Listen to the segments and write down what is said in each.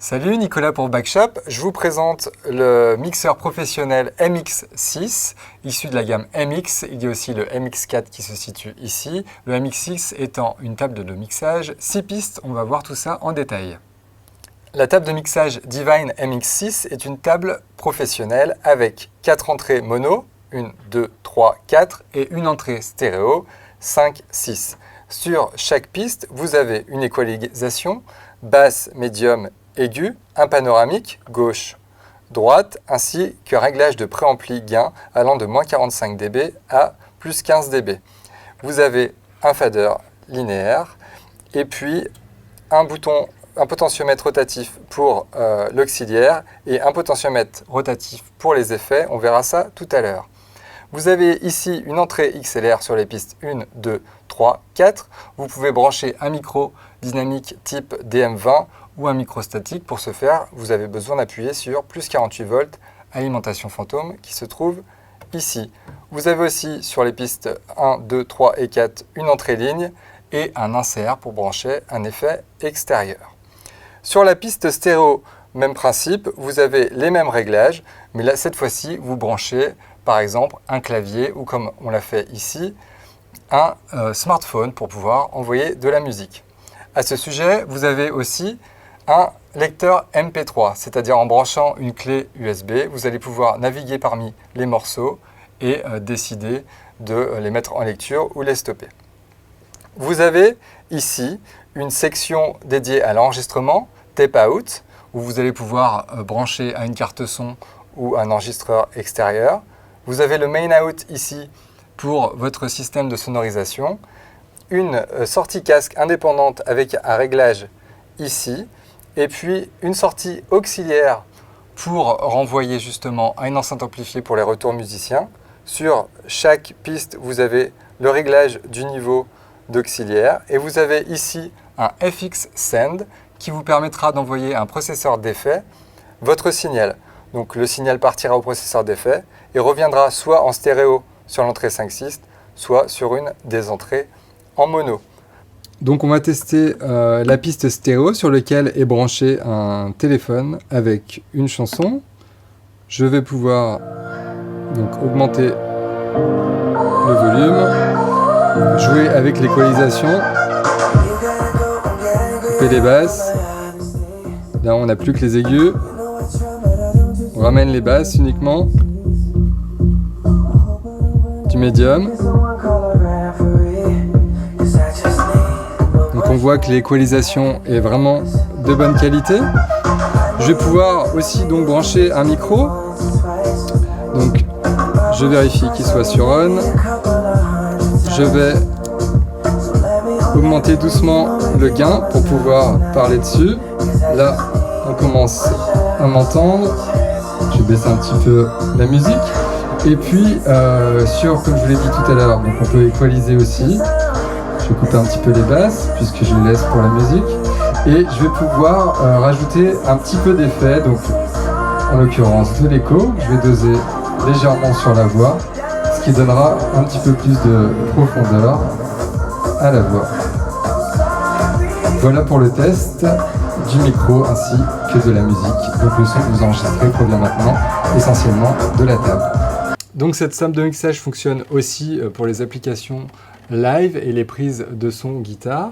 Salut, Nicolas pour Backshop. Je vous présente le mixeur professionnel MX6, issu de la gamme MX. Il y a aussi le MX4 qui se situe ici. Le MX6 étant une table de mixage 6 pistes, on va voir tout ça en détail. La table de mixage Divine MX6 est une table professionnelle avec 4 entrées mono, 1, 2, 3, 4 et une entrée stéréo, 5, 6. Sur chaque piste, vous avez une équalisation basse, médium, aigu, un panoramique gauche, droite, ainsi qu'un réglage de préampli gain allant de moins 45 dB à plus 15 dB. Vous avez un fader linéaire et puis un potentiomètre rotatif pour l'auxiliaire et un potentiomètre rotatif pour les effets. On verra ça tout à l'heure. Vous avez ici une entrée XLR sur les pistes 1, 2, 3, 4. Vous pouvez brancher un micro dynamique type DM20 ou un micro statique. Pour ce faire, vous avez besoin d'appuyer sur plus 48 volts, alimentation fantôme, qui se trouve ici. Vous avez aussi sur les pistes 1, 2, 3 et 4 une entrée ligne et un insert pour brancher un effet extérieur. Sur la piste stéréo, même principe, vous avez les mêmes réglages, mais là, cette fois-ci, vous branchez par exemple un clavier ou comme on l'a fait ici, un smartphone pour pouvoir envoyer de la musique. À ce sujet, vous avez aussi un lecteur MP3, c'est-à-dire en branchant une clé USB, vous allez pouvoir naviguer parmi les morceaux et décider de les mettre en lecture ou les stopper. Vous avez ici une section dédiée à l'enregistrement, Tape Out, où vous allez pouvoir brancher à une carte son ou un enregistreur extérieur. Vous avez le Main Out ici pour votre système de sonorisation, une sortie casque indépendante avec un réglage ici, et puis une sortie auxiliaire pour renvoyer justement à une enceinte amplifiée pour les retours musiciens. Sur chaque piste, vous avez le réglage du niveau d'auxiliaire et vous avez ici un FX Send qui vous permettra d'envoyer à un processeur d'effet votre signal. Donc le signal partira au processeur d'effet et reviendra soit en stéréo sur l'entrée 5.6, soit sur une des entrées en mono. Donc on va tester la piste stéréo sur laquelle est branché un téléphone avec une chanson. Je vais pouvoir donc augmenter le volume, jouer avec l'équalisation, couper les basses. Là on n'a plus que les aigus. On ramène les basses uniquement. Du médium. Donc on voit que l'équalisation est vraiment de bonne qualité. Je vais pouvoir aussi donc brancher un micro. Donc je vérifie qu'il soit sur on. Je vais augmenter doucement le gain pour pouvoir parler dessus. Là on commence à m'entendre. Je vais baisser un petit peu la musique. Et puis, comme je vous l'ai dit tout à l'heure, donc on peut équaliser aussi. Je vais couper un petit peu les basses, puisque je les laisse pour la musique. Et je vais pouvoir rajouter un petit peu d'effet, donc en l'occurrence de l'écho. Je vais doser légèrement sur la voix, ce qui donnera un petit peu plus de profondeur à la voix. Voilà pour le test du micro ainsi que de la musique. Donc le son que vous enregistrez provient maintenant essentiellement de la table. Donc cette table de mixage fonctionne aussi pour les applications live et les prises de son guitare.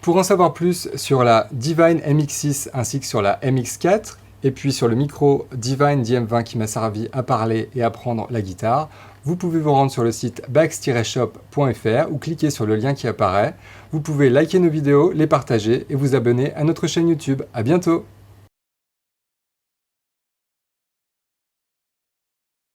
Pour en savoir plus sur la Divine MX6 ainsi que sur la MX4 et puis sur le micro Divine DM20 qui m'a servi à parler et apprendre la guitare, vous pouvez vous rendre sur le site bax-shop.fr ou cliquer sur le lien qui apparaît. Vous pouvez liker nos vidéos, les partager et vous abonner à notre chaîne YouTube. À bientôt!